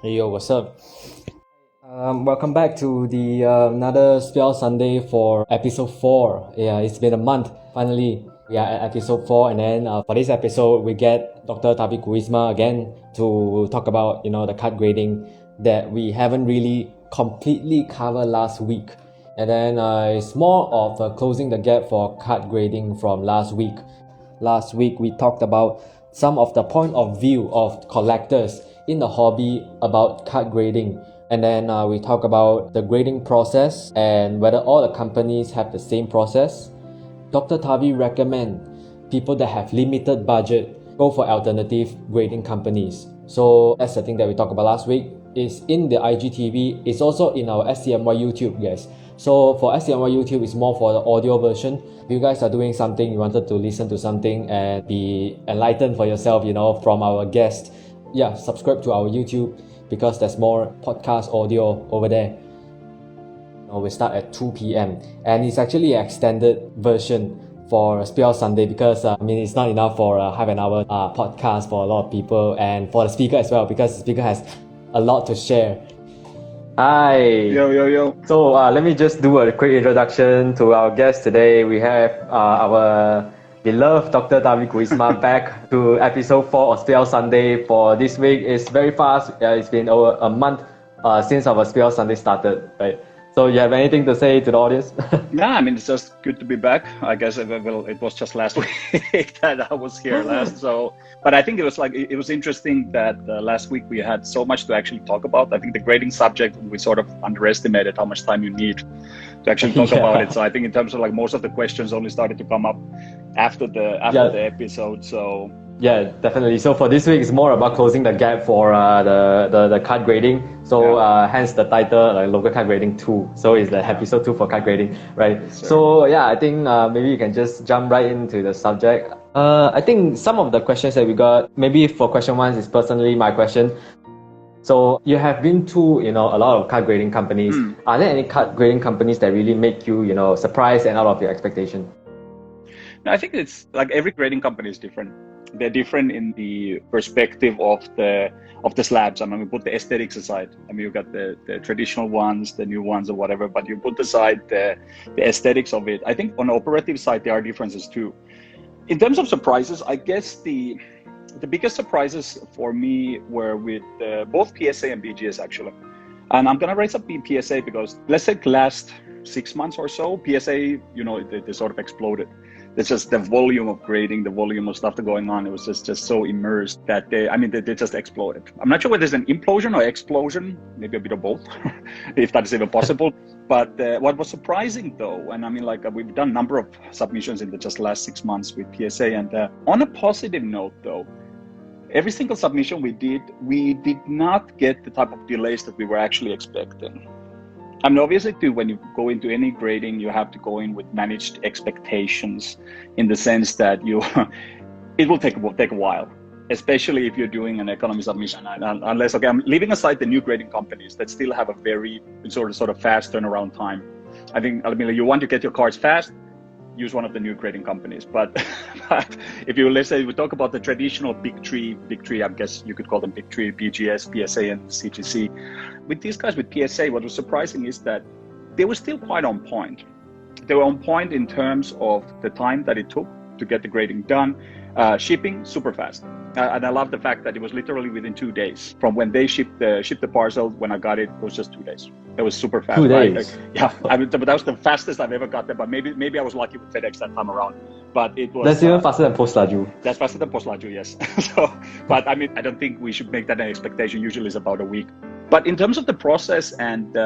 Hey yo, what's up? Welcome back to the another Spell Sunday for episode 4. Yeah, it's been a month. Finally, we are at episode 4, and then for this episode, we get Dr. Taavi Kuisma again to talk about the card grading that we haven't really completely covered last week. And then it's more of closing the gap for card grading from last week. Last week, we talked about some of the point of view of collectors in the hobby about card grading. And then we talk about the grading process and whether all the companies have the same process. Dr. Taavi recommend people that have limited budget go for alternative grading companies. So that's the thing that we talked about last week. It's in the IGTV. It's also in our SCMY YouTube, guys. So for SCMY YouTube, it's more for the audio version. If you guys are doing something, you wanted to listen to something and be enlightened for yourself, from our guest, subscribe to our YouTube because there's more podcast audio over there. We start at 2 p.m. and it's actually an extended version for Spell Sunday because it's not enough for a half an hour podcast for a lot of people and for the speaker as well because the speaker has a lot to share. Hi. Yo. So let me just do a quick introduction to our guest today. We have our beloved Dr. Taavi Kuisma back to episode 4 of Spell Sunday for this week. It's very fast. It's been over a month since our Spell Sunday started, right? So you have anything to say to the audience? Yeah, it's just good to be back. I guess it was just last week that I was here last. But I think it was interesting that last week we had so much to actually talk about. I think the grading subject, we sort of underestimated how much time you need to actually talk about it. So I think in terms of most of the questions only started to come up after the episode. So yeah, definitely. So for this week, it's more about closing the gap for the card grading. So hence the title, Local Card Grading 2. So it's the episode 2 for card grading, right? Yes, so I think maybe you can just jump right into the subject. I think some of the questions that we got, maybe for question 1 is personally my question. So you have been to a lot of card grading companies. Are there any card grading companies that really make you surprised and out of your expectation? No, I think it's like every grading company is different. They're different in the perspective of the slabs. We put the aesthetics aside. You got the traditional ones, the new ones or whatever, but you put aside the aesthetics of it. I think on the operative side, there are differences too. In terms of surprises, I guess the biggest surprises for me were with both PSA and BGS actually. And I'm going to raise up PSA because let's say last 6 months or so, PSA, they sort of exploded. It's just the volume of grading, the volume of stuff going on. It was just so immersed that they just exploded. I'm not sure whether it's an implosion or explosion, maybe a bit of both, if that is even possible. But what was surprising though, and we've done a number of submissions in the just last 6 months with PSA, and on a positive note though, every single submission we did not get the type of delays that we were actually expecting. Obviously too, when you go into any grading, you have to go in with managed expectations in the sense that it will take a while, especially if you're doing an economy submission. Unless, I'm leaving aside the new grading companies that still have a very sort of fast turnaround time. I think, you want to get your cards fast, use one of the new grading companies. But if let's say we talk about the traditional big three, I guess you could call them big three, BGS, PSA, and CGC. With these guys, with PSA, what was surprising is that they were still quite on point. They were on point in terms of the time that it took to get the grading done. Shipping, super fast. And I love the fact that it was literally within 2 days. From when they shipped the parcel, when I got it was just 2 days. It was super fast. 2 days? But that was the fastest I've ever got there. But maybe I was lucky with FedEx that time around. But it was... That's even faster than Post-Laju. That's faster than Post-Laju, yes. But I don't think we should make that an expectation. Usually it's about a week. But in terms of the process, and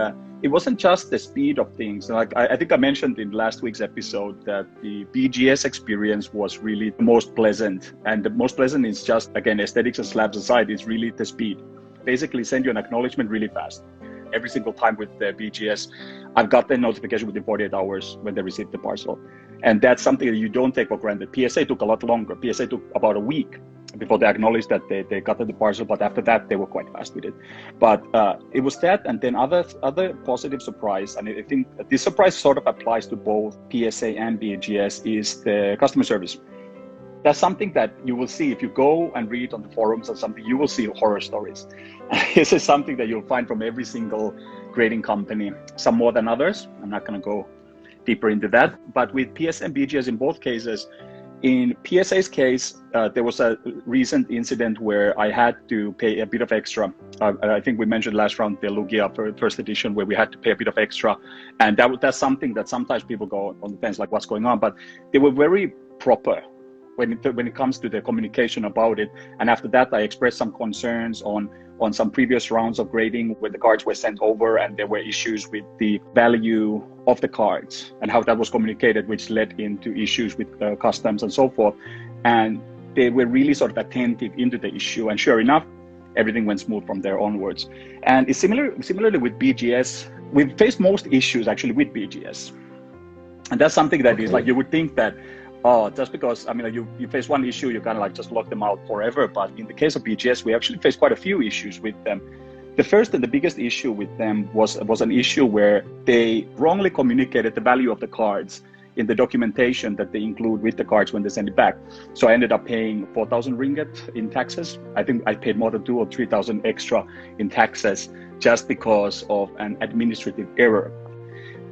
it wasn't just the speed of things. I think I mentioned in last week's episode that the BGS experience was really the most pleasant. And the most pleasant is just, again, aesthetics and slabs aside, is really the speed. Basically send you an acknowledgement really fast. Every single time with the BGS, I've got the notification within 48 hours when they received the parcel. And that's something that you don't take for granted. PSA took a lot longer. PSA took about a week before they acknowledged that they got the parcel, but after that they were quite fast with it. But it was that, and then other positive surprise, and I think this surprise sort of applies to both PSA and BGS, is the customer service. That's something that you will see if you go and read on the forums or something. You will see horror stories. This is something that you'll find from every single grading company, some more than others. I'm not going to go deeper into that. But with PSA and BGS in both cases, in PSA's case, there was a recent incident where I had to pay a bit of extra. I think we mentioned last round the Lugia for first edition, where we had to pay a bit of extra. And that's something that sometimes people go on the fence, like what's going on. But they were very proper when it comes to the communication about it. And after that, I expressed some concerns on some previous rounds of grading where the cards were sent over and there were issues with the value of the cards and how that was communicated, which led into issues with customs and so forth. And they were really sort of attentive into the issue. And sure enough, everything went smooth from there onwards. And it's similarly with BGS. We've faced most issues actually with BGS. And that's something that is like, you would think that, oh, just because, I mean, you face one issue, you kind of like just lock them out forever. But in the case of BGS, we actually faced quite a few issues with them. The first and the biggest issue with them was an issue where they wrongly communicated the value of the cards in the documentation that they include with the cards when they send it back. So I ended up paying 4,000 ringgit in taxes. I think I paid more than 2,000 or 3,000 extra in taxes just because of an administrative error.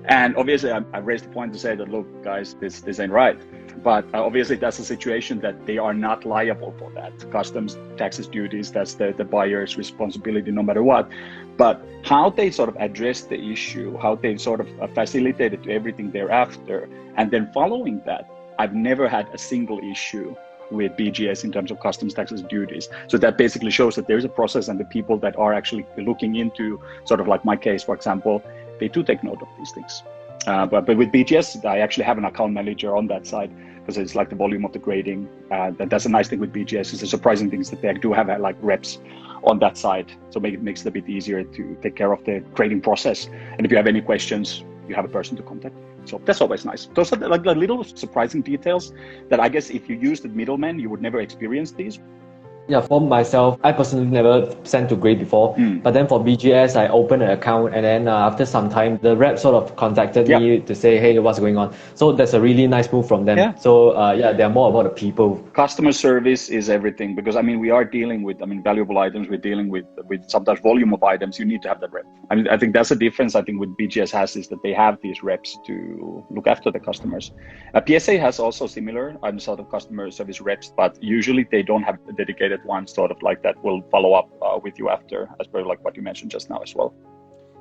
And obviously, I raised the point to say that, look, guys, this ain't right. But obviously, that's a situation that they are not liable for that. Customs, taxes, duties, that's the buyer's responsibility no matter what. But how they sort of addressed the issue, how they sort of facilitated everything thereafter, and then following that, I've never had a single issue with BGS in terms of customs, taxes, duties. So that basically shows that there's a process, and the people that are actually looking into sort of like my case, for example, they do take note of these things. But with BGS, I actually have an account manager on that side because it's like the volume of the grading. That's a nice thing with BGS. It's a surprising thing is that they do have like reps on that side. So it makes it a bit easier to take care of the grading process. And if you have any questions, you have a person to contact. So that's always nice. Those are like the little surprising details that I guess if you use the middleman, you would never experience these. Yeah, for myself, I personally never sent to grade before. But then for BGS, I opened an account, and then after some time, the rep sort of contacted me to say, hey, what's going on? So that's a really nice move from them. Yeah. So they're more about the people. Customer service is everything, because I mean, we are dealing with, valuable items. We're dealing with sometimes volume of items. You need to have that rep. I mean, I think that's the difference I think with BGS has, is that they have these reps to look after the customers. PSA has also similar sort of customer service reps, but usually they don't have a dedicated one sort of like that will follow up with you after, as per like what you mentioned just now as well.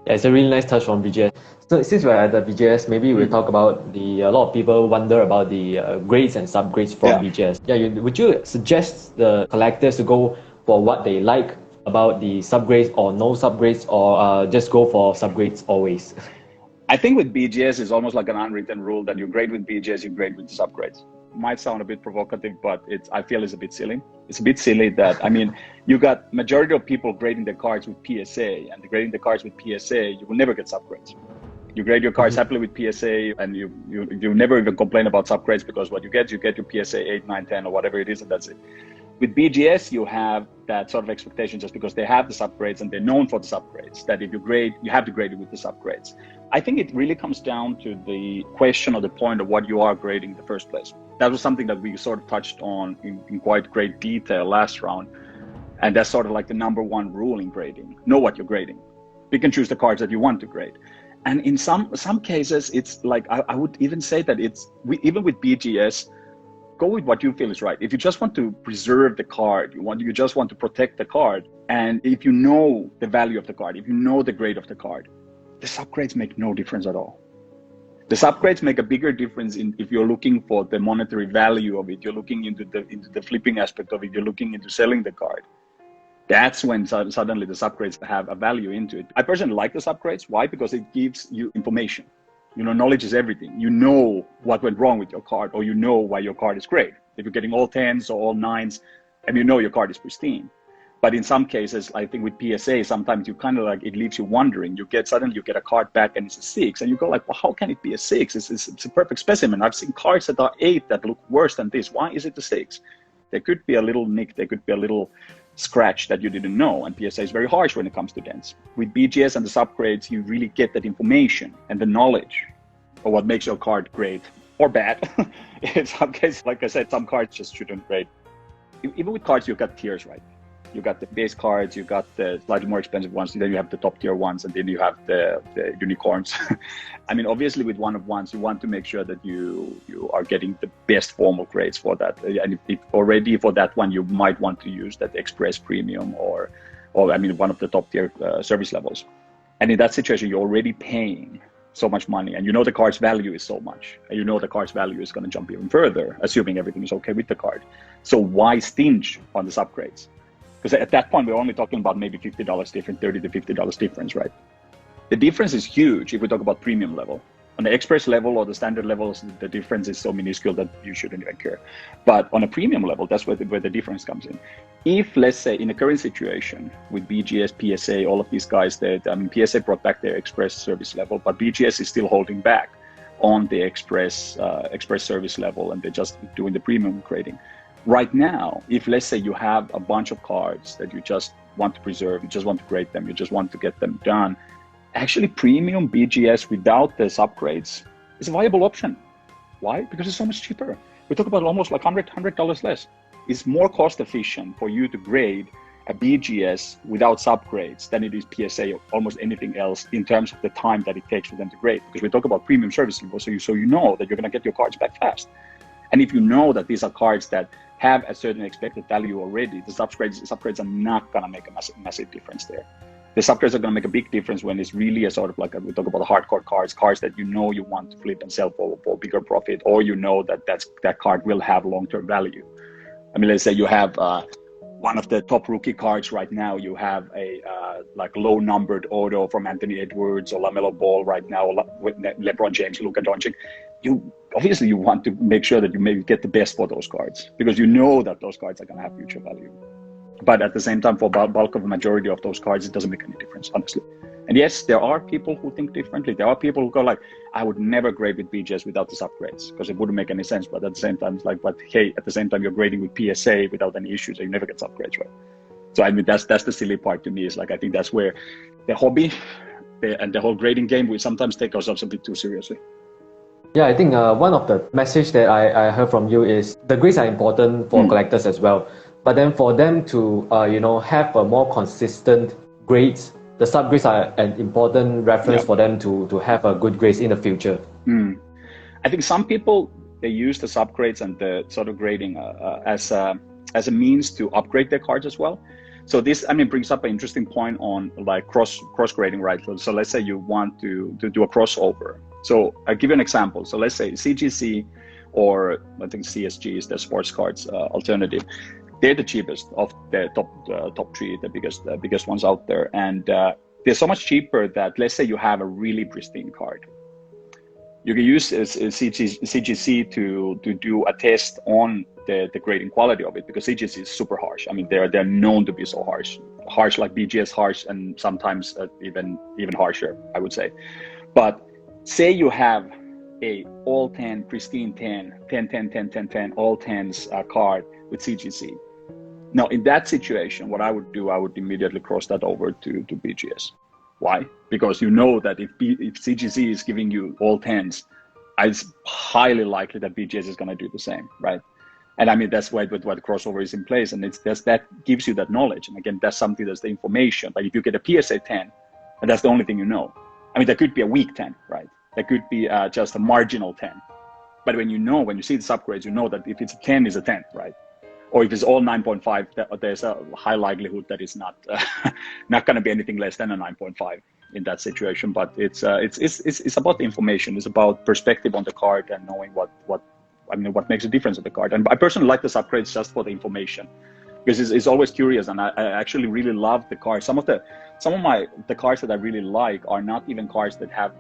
Yeah, it's a really nice touch from BGS. So since we're at the BGS, maybe we'll talk about a lot of people wonder about the grades and subgrades from BGS. Yeah, would you suggest the collectors to go for what they like about the subgrades or no subgrades, or just go for subgrades always? I think with BGS, it's almost like an unwritten rule that you grade with BGS, you grade with subgrades. Might sound a bit provocative, but I feel it's a bit silly. It's a bit silly that, you got majority of people grading the cards with PSA, and grading the cards with PSA, you will never get subgrades. You grade your cards happily with PSA, and you never even complain about subgrades, because what you get your PSA 8, 9, 10, or whatever it is, and that's it. With BGS, you have that sort of expectation just because they have the subgrades and they're known for the subgrades, that if you grade, you have to grade it with the subgrades. I think it really comes down to the question or the point of what you are grading in the first place. That was something that we sort of touched on in quite great detail last round. And that's sort of like the number one rule in grading. Know what you're grading. You can choose the cards that you want to grade. And in some cases, it's like, I would even say that even with BGS, go with what you feel is right. If you just want to preserve the card, you just want to protect the card, and if you know the value of the card, if you know the grade of the card, the subgrades make no difference at all. The subgrades make a bigger difference if you're looking for the monetary value of it, you're looking into the flipping aspect of it, you're looking into selling the card. That's when suddenly the subgrades have a value into it. I personally like the subgrades. Why? Because it gives you information. Knowledge is everything. You know what went wrong with your card, or you know why your card is great. If you're getting all 10s or all 9s, and you know your card is pristine. But in some cases, I think with PSA, sometimes you kind of like, it leaves you wondering. Suddenly you get a card back and it's a 6, and you go like, well, how can it be a 6? It's a perfect specimen. I've seen cards that are 8 that look worse than this. Why is it a 6? There could be a little nick, there could be a little scratch that you didn't know, and PSA is very harsh when it comes to dents. With BGS and the subgrades, you really get that information and the knowledge of what makes your card great or bad. In some cases, like I said, some cards just shouldn't grade. Even with cards, you've got tiers, right? You got the base cards, you got the slightly more expensive ones, then you have the top tier ones, and then you have the unicorns. I mean, obviously with one of ones, you want to make sure that you are getting the best formal grades for that. And if already for that one, you might want to use that Express Premium or I mean, one of the top tier service levels. And in that situation, you're already paying so much money, and you know the card's value is so much, and you know the card's value is going to jump even further, assuming everything is okay with the card. So why stinge on the subgrades? Because at that point, we're only talking about maybe $50 difference, $30 to $50 difference, right? The difference is huge if we talk about premium level. On the express level or the standard levels, the difference is so minuscule that you shouldn't even care. But on a premium level, that's where the difference comes in. If, let's say, in the current situation with BGS, PSA, all of these guys, PSA brought back their express service level, but BGS is still holding back on the express service level, and they're just doing the premium grading. Right now, if let's say you have a bunch of cards that you just want to preserve, you just want to grade them, you just want to get them done, actually premium BGS without the subgrades is a viable option. Why? Because it's so much cheaper. We talk about almost like $100 less. It's more cost efficient for you to grade a BGS without subgrades than it is PSA or almost anything else in terms of the time that it takes for them to grade. Because we talk about premium service level, so you know that you're going to get your cards back fast. And if you know that these are cards that have a certain expected value already, the subgrades are not going to make a massive difference there. The subgrades are going to make a big difference when it's really a sort of like, we talk about the hardcore cards that you know you want to flip and sell for bigger profit, or you know that card will have long-term value. I mean, let's say you have one of the top rookie cards right now, you have a like low numbered auto from Anthony Edwards or LaMelo Ball right now, with LeBron James, Luka Doncic. You want to make sure that you maybe get the best for those cards, because you know that those cards are going to have future value. But at the same time, for bulk of the majority of those cards, it doesn't make any difference, honestly. And yes, there are people who think differently. There are people who go like, I would never grade with BGS without the subgrades because it wouldn't make any sense. But at the same time, it's like, but hey, at the same time, you're grading with PSA without any issues, so you never get subgrades, right? So I mean, that's the silly part to me. Is like, I think that's where the hobby and the whole grading game, we sometimes take ourselves a bit too seriously. Yeah, I think one of the message that I heard from you is the grades are important for collectors as well. But then for them to have a more consistent grades, the subgrades are an important reference for them to have a good grades in the future. I think some people, they use the subgrades and the sort of grading as a means to upgrade their cards as well. So this, I mean, brings up an interesting point on like cross grading, right? So let's say you want to do a crossover. So I'll give you an example. So let's say CGC, or I think CSG is the sports cards alternative. They're the cheapest of the top three, the biggest ones out there, and they're so much cheaper that let's say you have a really pristine card, you can use CGC to do a test on the grading quality of it, because CGC is super harsh. I mean, they're known to be so harsh like BGS harsh, and sometimes even harsher, I would say. But say you have a all 10 pristine 10 all 10s card with CGC. Now, in that situation, what I would do, I would immediately cross that over to BGS. Why? Because you know that if CGC is giving you all 10s, it's highly likely that BGS is going to do the same, right? And I mean, that's why the crossover is in place, and that gives you that knowledge. And again, that's something, that's the information. But if you get a PSA 10, and that's the only thing you know, I mean, there could be a weak 10, right? There could be just a marginal 10. But when you see the subgrades, you know that if it's a 10, it's a 10, right? Or if it's all 9.5, there's a high likelihood that it's not going to be anything less than a 9.5 in that situation. But it's about the information. It's about perspective on the card and knowing what makes a difference in the card. And I personally like the subgrades just for the information, because it's always curious, and I actually really love the cards. Some of the cards that I really like are not even cards that have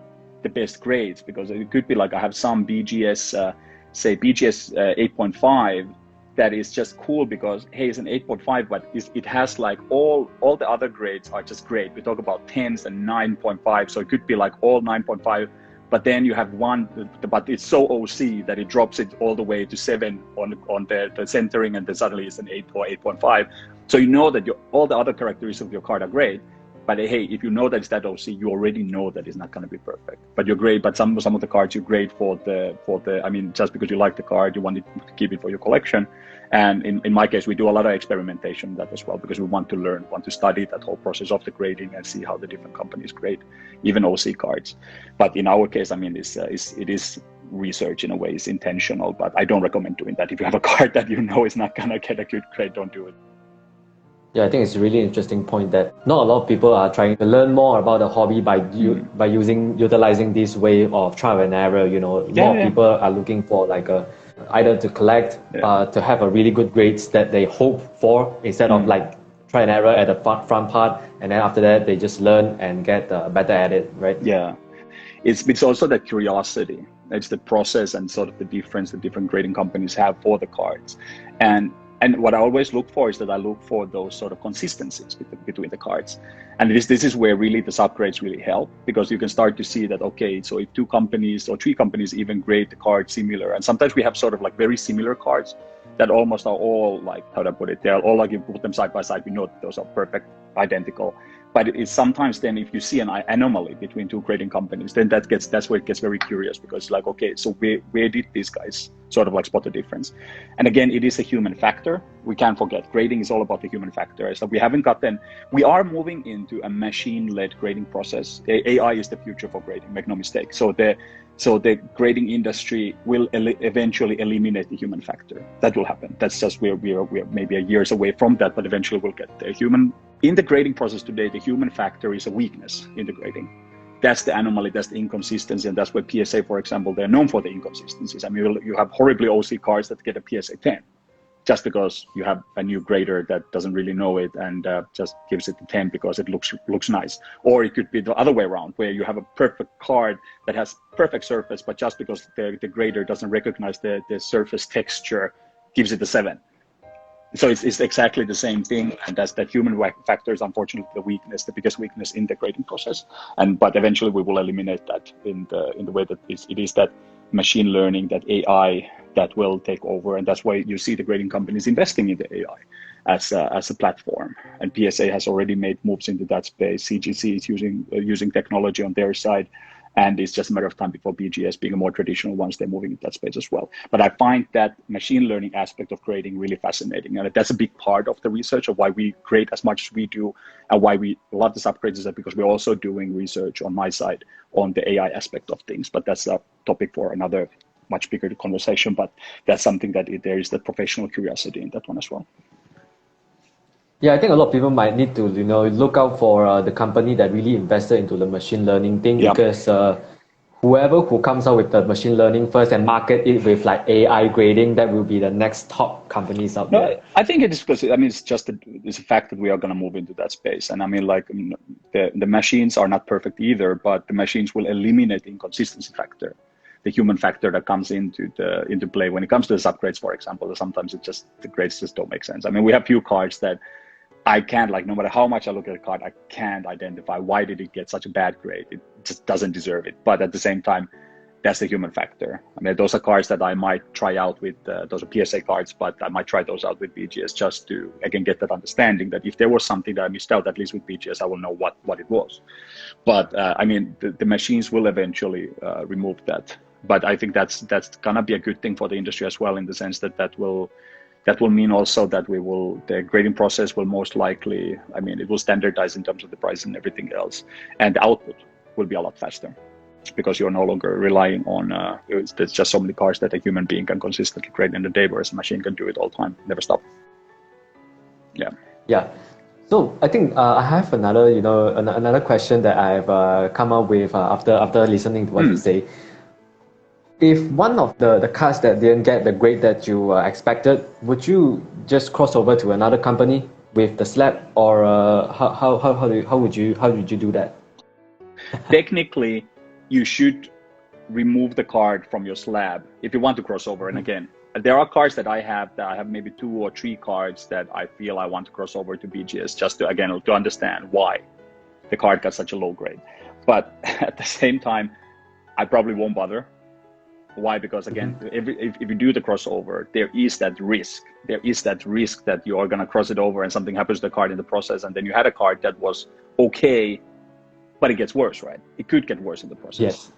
the best grades, because it could be like I have some BGS, say BGS 8.5. that is just cool because, hey, it's an 8.5, but it has like all the other grades are just great. We talk about 10s and 9.5, so it could be like all 9.5, but then you have one, but it's so OC that it drops it all the way to 7 on the centering, and then suddenly it's an 8 or 8.5. So you know that all the other characteristics of your card are great, But hey, if you know that it's that OC, you already know that it's not going to be perfect. But you're great. But some of the cards you grade for the. I mean, just because you like the card, you want to keep it for your collection. And in my case, we do a lot of experimentation with that as well, because we want to learn, want to study that whole process of the grading and see how the different companies grade, even OC cards. But in our case, I mean, it is research in a way, it's intentional. But I don't recommend doing that. If you have a card that you know is not going to get a good grade, don't do it. Yeah, I think it's a really interesting point that not a lot of people are trying to learn more about the hobby by utilizing this way of trial and error. More people are looking for like either to collect, to have a really good grades that they hope for, instead of like try and error at the front part, and then after that they just learn and get better at it, right? Yeah, it's also that curiosity. It's the process and sort of the difference the different grading companies have for the cards, and what I always look for is that I look for those sort of consistencies between the cards. And this is where really the subgrades really help, because you can start to see that, okay, so if 2 companies or 3 companies even grade the cards similar, and sometimes we have sort of like very similar cards that almost are all like, how to put it, they're all like, you put them side by side, we know that those are perfect, identical. But it's sometimes then if you see an anomaly between 2 grading companies, then that's where it gets very curious, because like, okay, so where did these guys sort of like spot the difference? And again, it is a human factor. We can't forget grading is all about the human factor. So we are moving into a machine-led grading process. AI is the future for grading, make no mistake. So the grading industry will eventually eliminate the human factor. That will happen. That's just we're maybe a years away from that, but eventually we'll get there. In the grading process today, the human factor is a weakness in the grading. That's the anomaly, that's the inconsistency, and that's where PSA, for example, they're known for the inconsistencies. I mean, you have horribly OC cards that get a PSA 10, just because you have a new grader that doesn't really know it and just gives it a 10 because it looks nice. Or it could be the other way around, where you have a perfect card that has perfect surface, but just because the grader doesn't recognize the surface texture, gives it a 7. So it's exactly the same thing, and that's that human factor is unfortunately the biggest weakness in the grading process. But eventually we will eliminate that in the way that it is that machine learning, that AI that will take over, and that's why you see the grading companies investing in the AI as a platform. And PSA has already made moves into that space. CGC is using technology on their side. And it's just a matter of time before BGS, being a more traditional ones, they're moving into that space as well. But I find that machine learning aspect of grading really fascinating. And that's a big part of the research of why we grade as much as we do, and why we love the subgrades, is that because we're also doing research on my side on the AI aspect of things. But that's a topic for another much bigger conversation. But that's something that there is the professional curiosity in that one as well. Yeah, I think a lot of people might need to, look out for the company that really invested into the machine learning thing, because whoever who comes out with the machine learning first and market it with like AI grading, that will be the next top companies out there. I think it is because, I mean, it's a fact that we are going to move into that space. And I mean, like the machines are not perfect either, but the machines will eliminate the inconsistency factor, the human factor that comes into play when it comes to the subgrades, for example. Sometimes the grades just don't make sense. I mean, we have few cards that I can't, like, no matter how much I look at a card, I can't identify why did it get such a bad grade. It just doesn't deserve it. But at the same time, that's the human factor. I mean, those are cards that I might try out with, those are PSA cards, but I might try those out with BGS just to, again, get that understanding that if there was something that I missed out, at least with BGS, I will know what it was. But I mean, the machines will eventually remove that. But I think that's gonna be a good thing for the industry as well, in the sense that will mean also that the grading process will most likely, I mean, it will standardize in terms of the price and everything else, and the output will be a lot faster, because you're no longer relying on, there's just so many cards that a human being can consistently grade in a day, whereas a machine can do it all the time, never stop. Yeah. So I think I have another question that I've come up with after listening to what you say. If one of the cards that didn't get the grade that you expected, would you just cross over to another company with the slab, or how would you do that? Technically, you should remove the card from your slab if you want to cross over. And again, there are cards that I have maybe 2 or 3 cards that I feel I want to cross over to BGS, just to understand why the card got such a low grade. But at the same time, I probably won't bother. Why? Because again, if you do the crossover, there is that risk. There is that risk that you are going to cross it over and something happens to the card in the process, and then you had a card that was okay, but it gets worse, right? It could get worse in the process. Yes.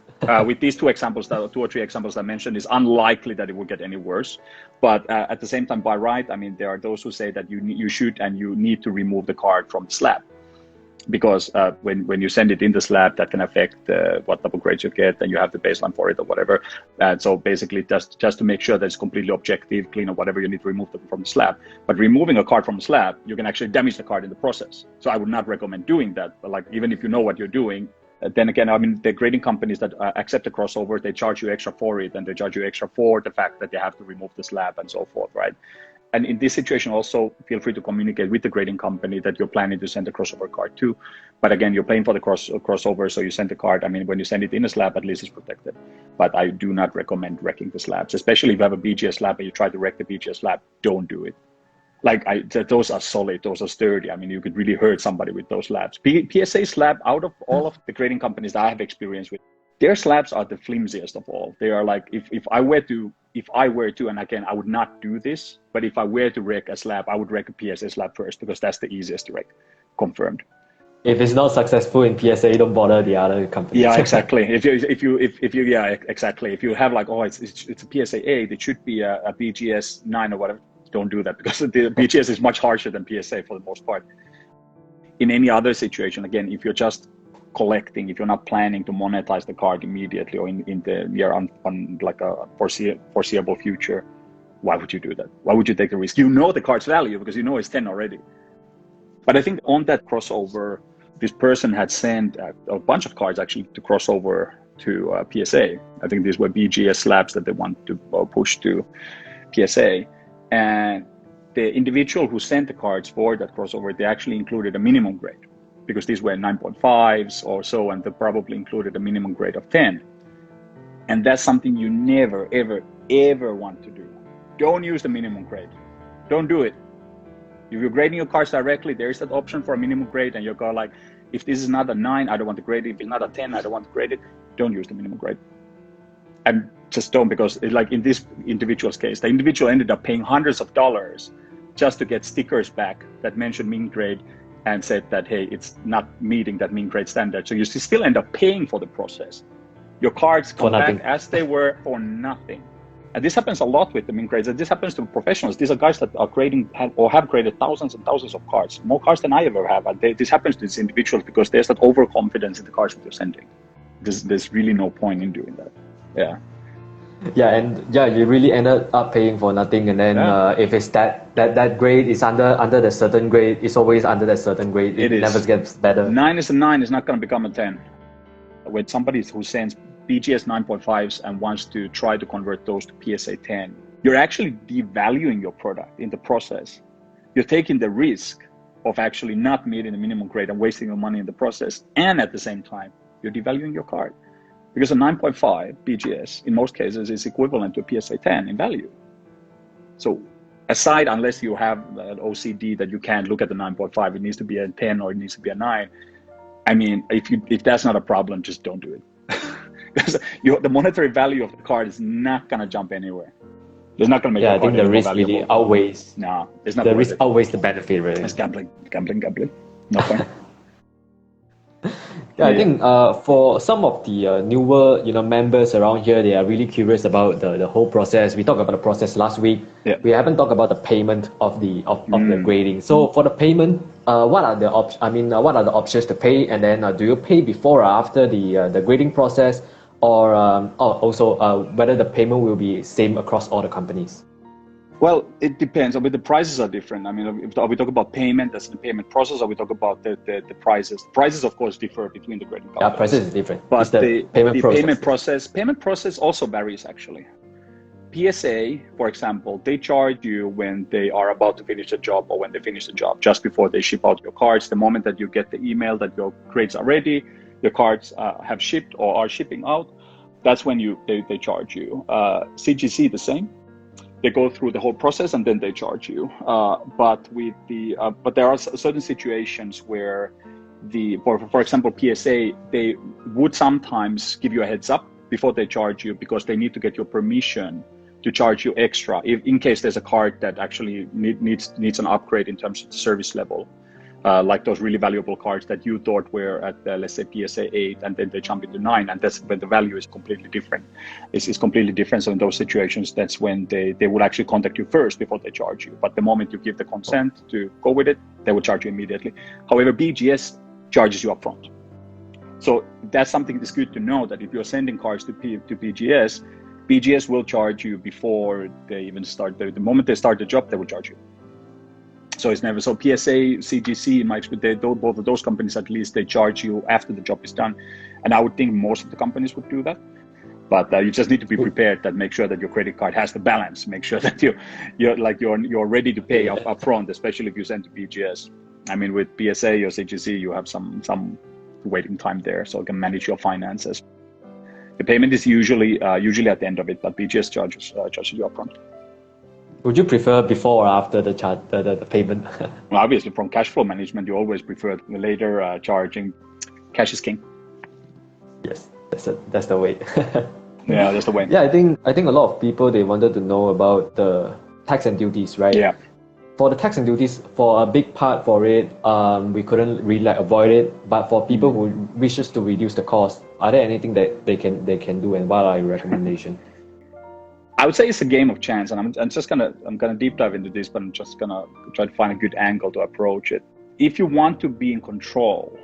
With these two or three examples I mentioned, it's unlikely that it will get any worse. But at the same time, by right, I mean, there are those who say that you should and you need to remove the card from the slab, because when you send it in the slab, that can affect what double grades you get, and you have the baseline for it or whatever. And so basically, just to make sure that it's completely objective, clean or whatever, you need to remove them from the slab. But removing a card from the slab, you can actually damage the card in the process. So I would not recommend doing that. But like, even if you know what you're doing, then again, I mean, the grading companies that accept the crossover, they charge you extra for it, and they charge you extra for the fact that they have to remove the slab and so forth, right? And in this situation, also feel free to communicate with the grading company that you're planning to send a crossover card to. But again, you're paying for the crossover, so you send the card. I mean, when you send it in a slab, at least it's protected. But I do not recommend wrecking the slabs, especially if you have a BGS slab and you try to wreck the BGS slab. Don't do it. Like, those are solid, those are sturdy. I mean, you could really hurt somebody with those slabs. PSA slab, out of all of the grading companies that I have experience with, their slabs are the flimsiest of all. They are like, if I were to, and again, I would not do this, but if I were to wreck a slab, I would wreck a PSA slab first, because that's the easiest to wreck, confirmed. If it's not successful in PSA, don't bother the other companies. Yeah, exactly. If you yeah, exactly. If you have like, oh, it's a PSA 8, it should be a BGS 9 or whatever. Don't do that, because the BGS is much harsher than PSA for the most part. In any other situation, again, if you're just collecting, if you're not planning to monetize the card immediately or in the year on like a foreseeable future, why would you do that? Why would you take the risk? You know the card's value because you know it's 10 already. But I think on that crossover, this person had sent a bunch of cards actually to crossover to PSA. I think these were BGS slabs that they want to push to PSA. And the individual who sent the cards for that crossover, they actually included a minimum grade, because these were 9.5s or so, and they probably included a minimum grade of 10. And that's something you never, ever, ever want to do. Don't use the minimum grade. Don't do it. If you're grading your cards directly, there is that option for a minimum grade, and you're going like, if this is not a 9, I don't want to grade it. If it's not a 10, I don't want to grade it. Don't use the minimum grade. And just don't, because like in this individual's case, the individual ended up paying hundreds of dollars just to get stickers back that mentioned mean grade and said that, hey, it's not meeting that mean grade standard. So you still end up paying for the process. Your cards come back as they were for nothing. And this happens a lot with the mean grades. And this happens to professionals. These are guys that are grading or have graded thousands and thousands of cards, more cards than I ever have. And this happens to these individuals because there's that overconfidence in the cards that you're sending. There's really no point in doing that. Yeah. Yeah, and yeah, you really ended up paying for nothing. And then if it's that grade is under the certain grade, it's always under that certain grade. It never gets better. 9 is a 9 is not going to become a 10. When somebody who sends BGS 9.5s and wants to try to convert those to PSA 10, you're actually devaluing your product in the process. You're taking the risk of actually not meeting the minimum grade and wasting your money in the process. And at the same time, you're devaluing your card. Because a 9.5 BGS, in most cases, is equivalent to a PSA 10 in value. So aside, unless you have an OCD that you can't look at the 9.5, it needs to be a 10 or it needs to be a 9. I mean, if that's not a problem, just don't do it. Because the monetary value of the card is not going to jump anywhere. It's not going to make I think the risk really outweighs. No, it's not. The risk outweighs the benefit, really. It's gambling. No point. Yeah, I think for some of the newer members around here, they are really curious about the whole process. We talked about the process last week. Yeah. We haven't talked about the payment of the grading. So for the payment, what are the options to pay? And then do you pay before or after the grading process, or also whether the payment will be same across all the companies? Well, it depends. I mean, the prices are different. I mean, are we talk about payment, that's the payment process, or we talk about the prices? Prices, of course, differ between the grading companies. Yeah, prices is different. But the payment process also varies, actually. PSA, for example, they charge you when they are about to finish a job or when they finish the job, just before they ship out your cards. The moment that you get the email that your grades are ready, your cards have shipped or are shipping out, that's when they charge you. CGC, the same. They go through the whole process and then they charge you. But there are certain situations where for example, PSA, they would sometimes give you a heads up before they charge you, because they need to get your permission to charge you extra in case there's a card that actually needs an upgrade in terms of the service level. like those really valuable cards that you thought were at, let's say, PSA 8, and then they jump into 9, and that's when the value is completely different. It's completely different. So in those situations, that's when they would actually contact you first before they charge you. But the moment you give the consent to go with it, they will charge you immediately. However, BGS charges you upfront. So that's something that's good to know, that if you're sending cards to BGS, BGS will charge you before they even start. The moment they start the job, they will charge you. So it's never so. PSA, CGC, in my experience, both of those companies, at least, they charge you after the job is done, and I would think most of the companies would do that. But you just need to be prepared, that make sure that your credit card has the balance. Make sure that you're ready to pay up front, especially if you send to BGS. I mean, with PSA or CGC, you have some waiting time there, so you can manage your finances. The payment is usually at the end of it, but BGS charges you upfront. Would you prefer before or after the payment? Well, obviously, from cash flow management, you always prefer later charging. Cash is king. Yes, that's the way. Yeah, that's the way. Yeah, I think a lot of people, they wanted to know about the tax and duties, right? Yeah. For the tax and duties, for a big part for it, we couldn't really avoid it. But for people who wishes to reduce the cost, are there anything that they can do, and what are your recommendations? I would say it's a game of chance, and I'm gonna deep dive into this, but I'm just gonna try to find a good angle to approach it. If you want to be in control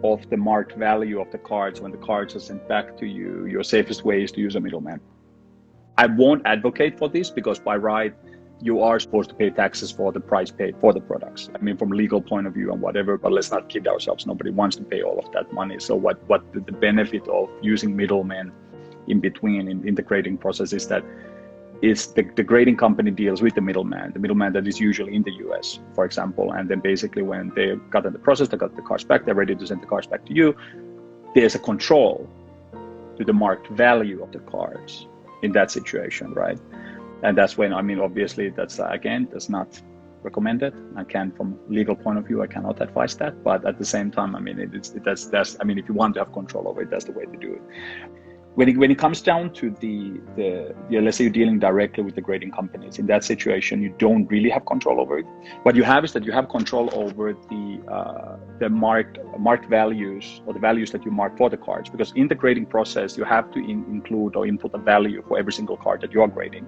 of the marked value of the cards when the cards are sent back to you, your safest way is to use a middleman. I won't advocate for this, because by right, you are supposed to pay taxes for the price paid for the products. I mean, from a legal point of view and whatever, but let's not kid ourselves. Nobody wants to pay all of that money. So what the benefit of using middlemen in between in the grading process is that the grading company deals with the middleman that is usually in the US, for example. And then basically when they got in the process, they got the cards back, they're ready to send the cards back to you. There's a control to the marked value of the cards in that situation, right? And that's when, I mean, obviously that's not recommended. I can, from legal point of view, I cannot advise that. But at the same time, I mean, I mean, if you want to have control over it, that's the way to do it. When it comes down to let's say you're dealing directly with the grading companies, in that situation, you don't really have control over it. What you have is that you have control over the marked values, or the values that you mark for the cards, because in the grading process, you have to include or input a value for every single card that you are grading.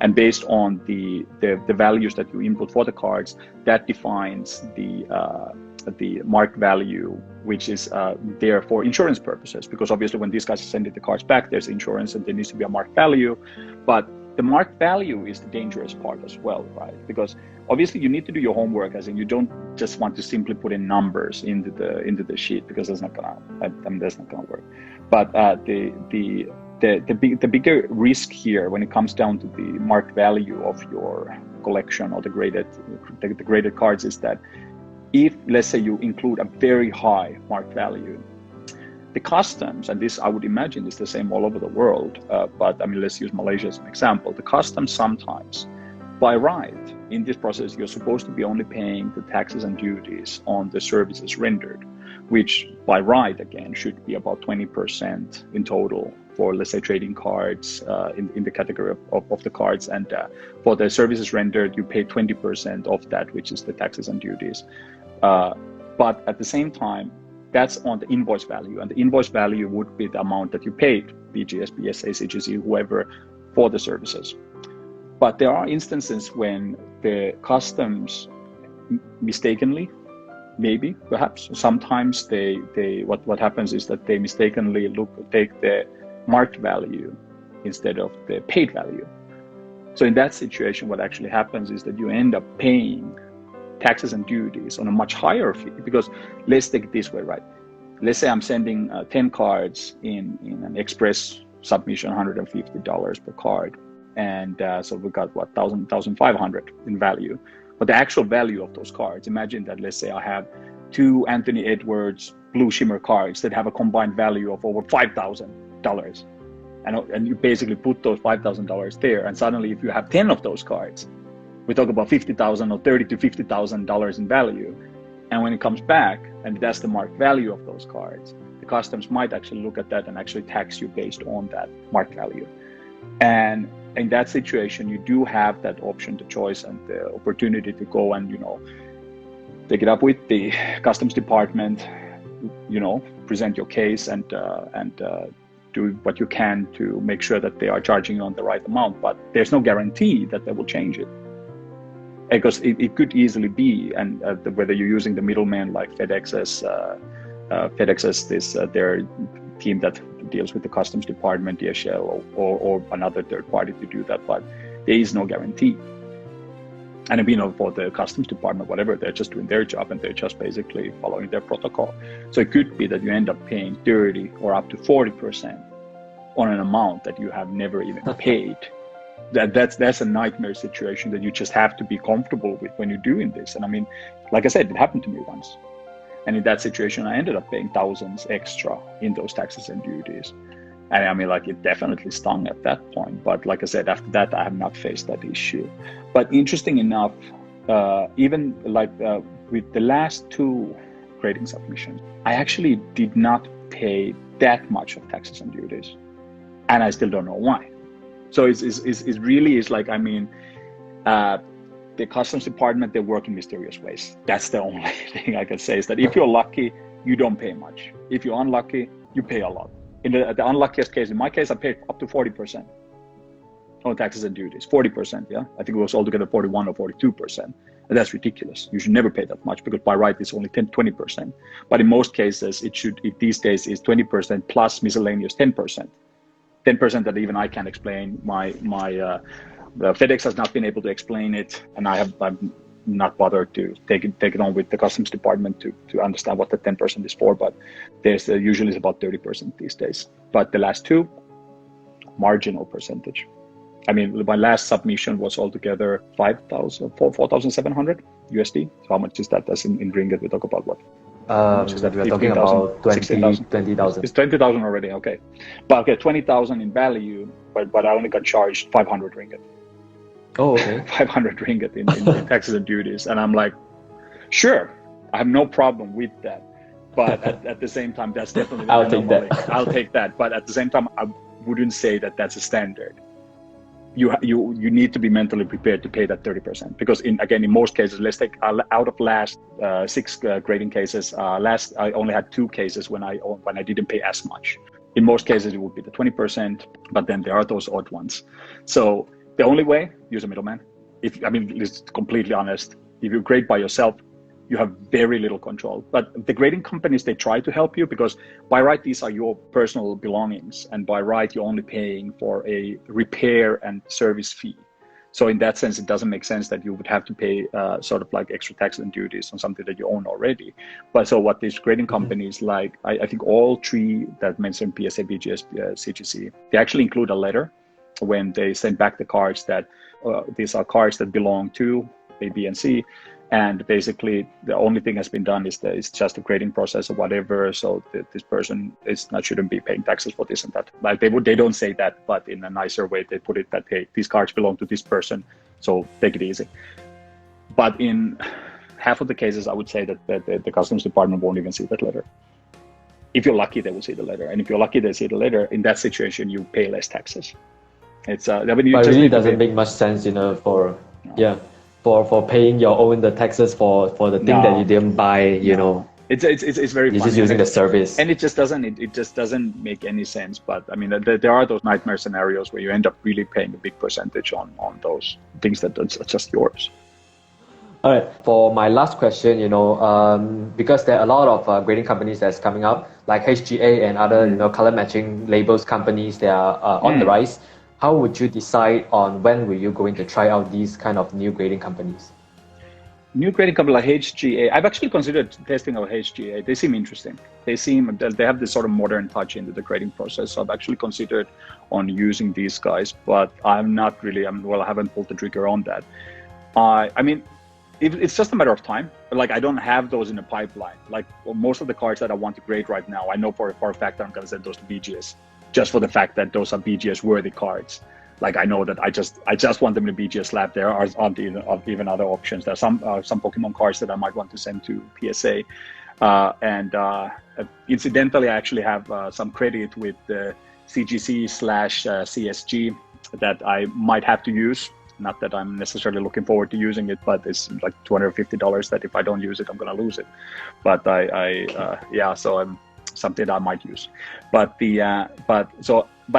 And based on the values that you input for the cards, that defines the marked value, which is there for insurance purposes, because obviously when these guys are sending the cards back, there's insurance and there needs to be a marked value. But the marked value is the dangerous part as well, right? Because obviously you need to do your homework, as in you don't just want to simply put in numbers into the sheet, because that's not gonna work. But the bigger risk here when it comes down to the marked value of your collection or the graded cards is that if, let's say, you include a very high marked value, the customs, and this I would imagine is the same all over the world, but I mean, let's use Malaysia as an example. The customs sometimes, by right, in this process, you're supposed to be only paying the taxes and duties on the services rendered, which by right, again, should be about 20% in total for, let's say, trading cards in the category of the cards. And for the services rendered, you pay 20% of that, which is the taxes and duties. But at the same time, that's on the invoice value, and the invoice value would be the amount that you paid BGS, BSA, CGC, whoever, for the services. But there are instances when the customs mistakenly, maybe, perhaps, sometimes what happens is that they mistakenly take the marked value instead of the paid value. So in that situation, what actually happens is that you end up paying taxes and duties on a much higher fee, because let's take it this way, right? Let's say I'm sending 10 cards in an express submission, $150 per card. And so we got what, 1,500 in value. But the actual value of those cards, imagine that, let's say I have 2 Anthony Edwards blue shimmer cards that have a combined value of over $5,000. And you basically put those $5,000 there. And suddenly if you have 10 of those cards, we talk about $50,000 or $30,000 to $50,000 in value. And when it comes back, and that's the marked value of those cards, the customs might actually look at that and actually tax you based on that marked value. And in that situation, you do have that option, the choice, and the opportunity to go and, take it up with the customs department, present your case and do what you can to make sure that they are charging you on the right amount. But there's no guarantee that they will change it, because it could easily be, and whether you're using the middleman like FedEx's their team that deals with the customs department, DHL, or another third party to do that, but there is no guarantee. And for the customs department, whatever, they're just doing their job and they're just basically following their protocol. So it could be that you end up paying 30 or up to 40% on an amount that you have never even paid. That's a nightmare situation that you just have to be comfortable with when you're doing this. And like I said, it happened to me once. And in that situation, I ended up paying thousands extra in those taxes and duties. And it definitely stung at that point. But like I said, after that, I have not faced that issue. But interesting enough, even with the last 2 grading submissions, I actually did not pay that much of taxes and duties. And I still don't know why. So it really is like, the customs department, they work in mysterious ways. That's the only thing I can say, is that if you're lucky, you don't pay much. If you're unlucky, you pay a lot. In the unluckiest case, in my case, I paid up to 40% on taxes and duties. 40%, yeah. I think it was altogether 41 or 42%. And that's ridiculous. You should never pay that much, because by right, it's only 20%. But in most cases, it these days is 20% plus miscellaneous 10%. 10% that even I can't explain. FedEx has not been able to explain it, and I'm not bothered to take it on with the customs department to understand what the 10% is for. But there's usually about 30% these days. But the last 2, marginal percentage. My last submission was altogether 4,700 USD. So how much is that? That's in ringgit. We talk about what? We're talking about 20,000. It's 20,000 already. Okay, but okay, 20,000 in value, but I only got charged 500 ringgit. Oh, okay. 500 ringgit in taxes and duties, and I'm like, sure, I have no problem with that. But at the same time, that's definitely the anomaly. I'll take that. But at the same time, I wouldn't say that that's a standard. You need to be mentally prepared to pay that 30%, because in most cases, let's take out of last 6 grading cases, I only had 2 cases when I didn't pay as much. In most cases, it would be the 20%, but then there are those odd ones. So the only way, use a middleman. It's completely honest. If you grade by yourself, you have very little control. But the grading companies, they try to help you, because by right, these are your personal belongings. And by right, you're only paying for a repair and service fee. So in that sense, it doesn't make sense that you would have to pay sort of like extra taxes and duties on something that you own already. But so what these grading companies, like I think all 3 that mentioned PSA, BGS, CGC, they actually include a letter when they send back the cards that these are cards that belong to A, B, and C. And basically, the only thing has been done is that it's just a grading process or whatever. So this person shouldn't be paying taxes for this and that. Like they don't say that, but in a nicer way, they put it that, hey, these cards belong to this person, so take it easy. But in half of the cases, I would say that the customs department won't even see that letter. If you're lucky, they will see the letter, and if you're lucky, they see the letter. In that situation, you pay less taxes. It's but it really doesn't make much sense, for paying your own the taxes for the thing that you didn't buy, It's very funny. You're just using the service, and it just doesn't make any sense. But there are those nightmare scenarios where you end up really paying a big percentage on those things that are just yours. All right. For my last question, because there are a lot of grading companies that's coming up, like HGA and other color matching labels companies, they are on the rise. How would you decide on when were you going to try out these kind of new grading companies? New grading company like HGA, I've actually considered testing out HGA. They seem interesting. They have this sort of modern touch into the grading process. So I've actually considered on using these guys, but I'm not really, I haven't pulled the trigger on that. It's just a matter of time. Like, I don't have those in the pipeline. Like, most of the cards that I want to grade right now, I know for a fact that I'm going to send those to BGS, just for the fact that those are BGS worthy cards. Like, I know that I just want them in a BGS lab. There aren't even other options. There are some Pokemon cards that I might want to send to PSA. Incidentally, I actually have some credit with the CGC/CSG that I might have to use Not that I'm necessarily looking forward to using it, but it's like $250 that if I don't use it, I'm gonna lose it. But so I'm something that I might use. But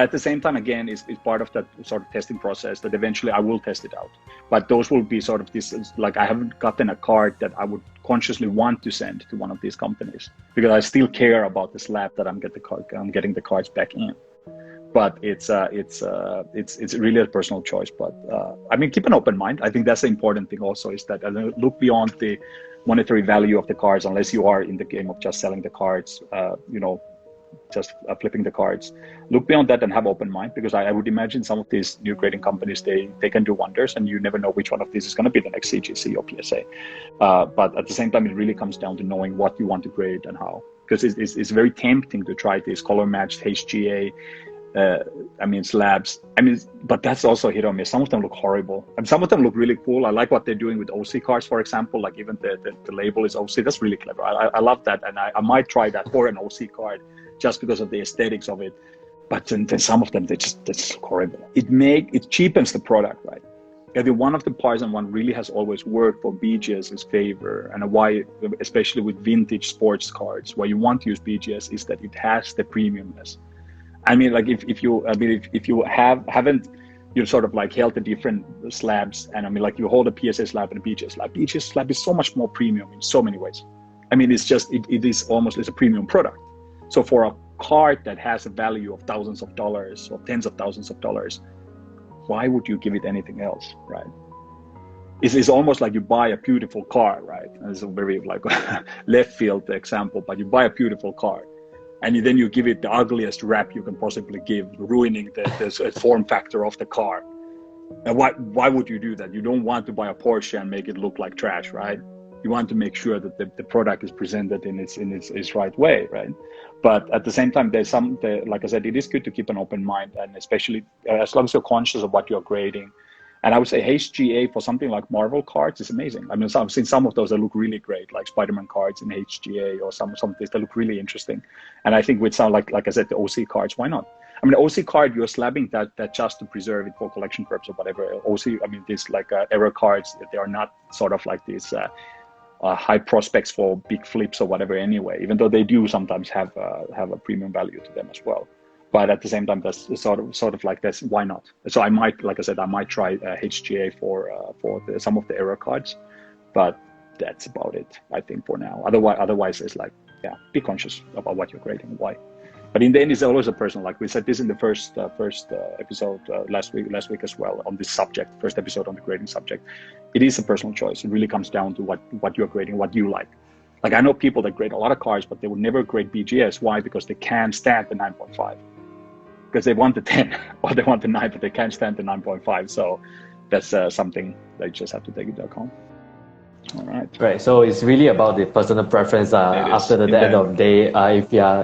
at the same time, again, is part of that sort of testing process that eventually I will test it out. But those will be sort of this, like I haven't gotten a card that I would consciously want to send to one of these companies because I still care about the slab that I'm getting the cards back in. But it's really a personal choice. But I mean, keep an open mind. I think that's the important thing also, is that look beyond the monetary value of the cards, unless you are in the game of just selling the cards, just flipping the cards. Look beyond that and have open mind, because I would imagine some of these new grading companies, they can do wonders, and you never know which one of these is going to be the next CGC or PSA. But at the same time, it really comes down to knowing what you want to grade and how, because it's very tempting to try these color matched HGA, slabs. But that's also hit or miss. Some of them look horrible, and some of them look really cool. I like what they're doing with OC cards, for example. Like even the label is OC. That's really clever. I love that, and I might try that for an OC card just because of the aesthetics of it. But then some of them, they just look horrible. It cheapens the product, right? I think one of the parts and one really has always worked for BGS's favor, and why, especially with vintage sports cards, why you want to use BGS, is that it has the premiumness. I mean, like if you haven't, you sort of like held the different slabs, and I mean, like you hold a PSA slab and a BGS slab. BGS slab is so much more premium in so many ways. I mean, it's a premium product. So for a card that has a value of thousands of dollars or tens of thousands of dollars, why would you give it anything else, right? It's almost like you buy a beautiful car, right? And it's a very like left field example, but you buy a beautiful car, and then you give it the ugliest wrap you can possibly give, ruining the form factor of the car. And why would you do that? You don't want to buy a Porsche and make it look like trash, right? You want to make sure that the product is presented in its right way, right? But at the same time, like I said, it is good to keep an open mind, and especially as long as you're conscious of what you're grading. And I would say HGA for something like Marvel cards is amazing. I mean, I've seen some of those that look really great, like Spider-Man cards in HGA, or some of these that look really interesting. And I think with some, like I said, the OC cards, why not? I mean, the OC card, you're slabbing that just to preserve it for collection purposes or whatever. OC, I mean, these like error cards, they are not sort of like these high prospects for big flips or whatever anyway, even though they do sometimes have a premium value to them as well. But at the same time, that's sort of like this. Why not? So I might, like I said, I might try HGA for some of the error cards, but that's about it, I think, for now. Otherwise, it's like, yeah, be conscious about what you're grading and why. But in the end, it's always a personal. Like we said this in the first episode last week as well on this subject. First episode on the grading subject. It is a personal choice. It really comes down to what you're grading, what you like. Like I know people that grade a lot of cards, but they would never grade BGS. Why? Because they can't stand the 9.5. Because they want the 10 or they want the 9, but they can't stand the 9.5. So that's something that you just have to take into account. All right. Right. So it's really about the personal preference. After the end of the day,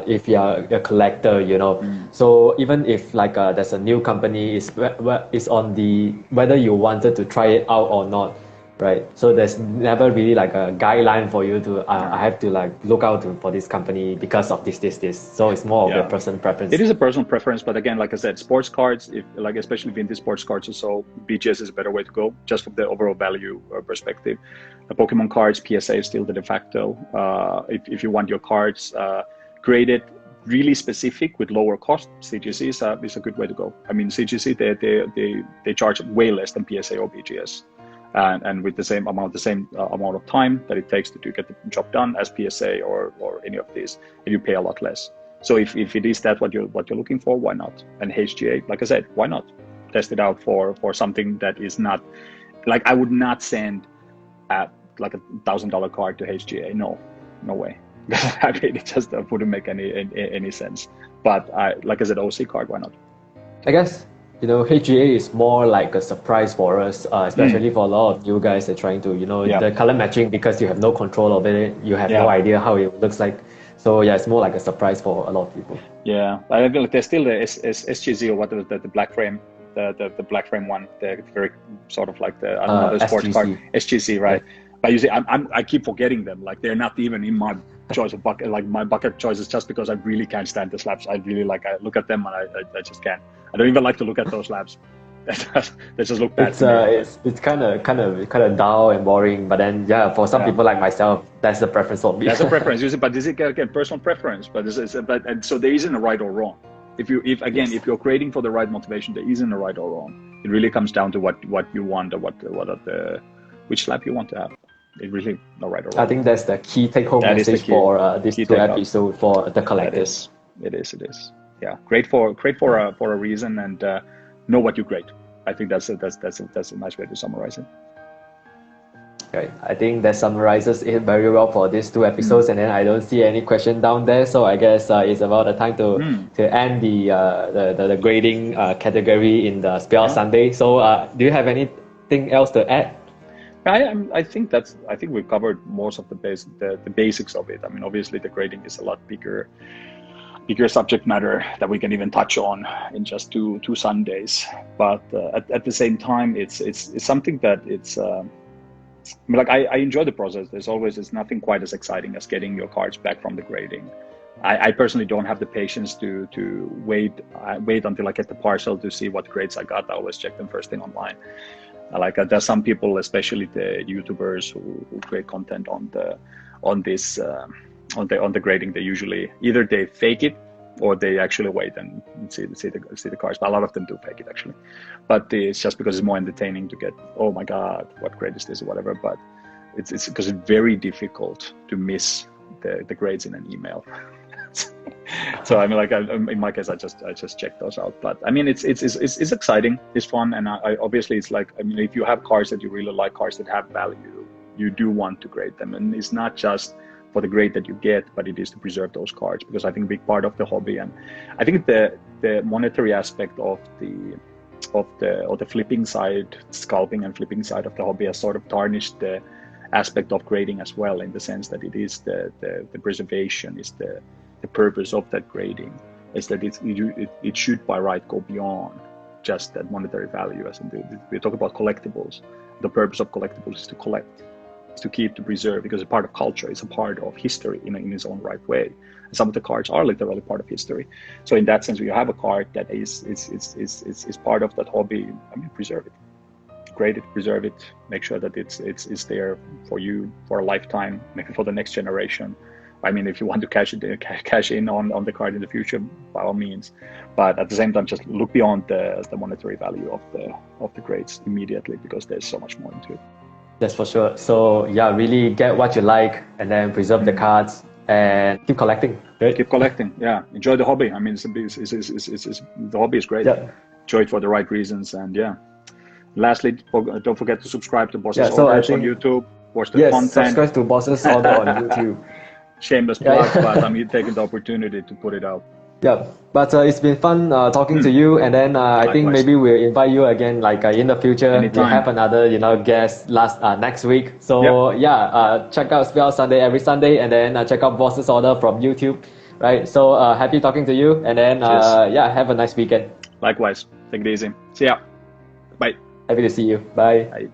if you are a collector, you know. So even if like there's a new company, is on the whether you wanted to try it out or not, right? So there's never really like a guideline for you to I have to like look out for this company because of this. So it's more of a personal preference. It is a personal preference, but again, like I said, sports cards, especially vintage sports cards or so, BGS is a better way to go, just from the overall value perspective. The Pokemon cards, PSA is still the de facto. If you want your cards graded really specific with lower cost, CGC is a good way to go. I mean, CGC they charge way less than PSA or BGS. And with the same amount of time that it takes to get the job done as PSA or any of these, and you pay a lot less. So if it is that what you're looking for, why not? And HGA, like I said, why not test it out for something that is not like I would not send like $1,000 card to HGA. No way. I mean, it just wouldn't make any sense. But like I said, OC card, why not? I guess. You know, HGA is more like a surprise for us, especially for a lot of you guys that are trying to, the color matching, because you have no control of it. You have no idea how it looks like. So yeah, it's more like a surprise for a lot of people. Yeah, I feel like there's still the SGZ or whatever, the black frame, the black frame one, the very sort of like the another sports card, SGC, right? Yeah. But you see, I keep forgetting them. Like they're not even in my choice of bucket. Like my bucket choices, just because I really can't stand the slabs. I look at them and I just can't. I don't even like to look at those slabs. That just look bad. It's kind of dull and boring. But then for some people like myself, that's the preference for me. That's a preference, but this is again personal preference. But and so there isn't a right or wrong. If you're creating for the right motivation, there isn't a right or wrong. It really comes down to what you want or which slab you want to have. It really no right or wrong. I think that's the key take-home message for these two episodes for the collectors. It is. Yeah, great for a reason, and know what you grade. I think that's a nice way to summarize it. Okay, I think that summarizes it very well for these two episodes, and then I don't see any question down there, so I guess it's about the time to end the grading category in the Spell Sunday. So do you have anything else to add? I think we've covered most of the basics of it. I mean, obviously the grading is a lot bigger subject matter that we can even touch on in just two Sundays. But at the same time, it's something that I enjoy the process. There's nothing quite as exciting as getting your cards back from the grading. I personally don't have the patience to wait until I get the parcel to see what grades I got. I always check them first thing online. There's some people, especially the YouTubers who create content on the grading. They usually either they fake it or they actually wait and see the cards. But a lot of them do fake it actually. But it's just because it's more entertaining to get, oh my God, what grade is this or whatever. But it's because it's very difficult to miss the grades in an email. So I mean, in my case, I just check those out. But I mean, it's exciting, it's fun, and I obviously it's like, I mean, if you have cards that you really like, cards that have value, you do want to grade them, and it's not just for the grade that you get, but it is to preserve those cards, because I think a big part of the hobby, and I think the monetary aspect of the flipping side, scalping and flipping side of the hobby has sort of tarnished the aspect of grading as well, in the sense that it is the preservation is the purpose of that grading, is that it should by right go beyond just that monetary value. As we talk about collectibles, the purpose of collectibles is to collect, is to keep, to preserve, because it's part of culture, it's a part of history in its own right way. And some of the cards are literally part of history. So in that sense, when you have a card that is part of that hobby, I mean, preserve it, grade it, preserve it, make sure that it's there for you for a lifetime, maybe for the next generation. I mean, if you want to cash in on the card in the future, by all means. But at the same time, just look beyond the monetary value of the grades immediately, because there's so much more into it. That's for sure. So yeah, really get what you like, and then preserve the cards and keep collecting. Right? Keep collecting. Yeah, enjoy the hobby. I mean, the hobby is great. Yeah. Enjoy it for the right reasons, and yeah. Lastly, don't forget to subscribe to Boss's Orders on YouTube. Watch the content. Subscribe to Boss's Order on YouTube. Shameless plug, but I'm taking the opportunity to put it out. Yeah, but it's been fun talking to you, and then I think maybe we'll invite you again, in the future. Anytime. We have another guest next week. So check out Spell Sunday every Sunday, and then check out Boss's Order from YouTube. Right. So happy talking to you, and then have a nice weekend. Likewise. Take it easy. See ya. Bye. Happy to see you. Bye. Bye.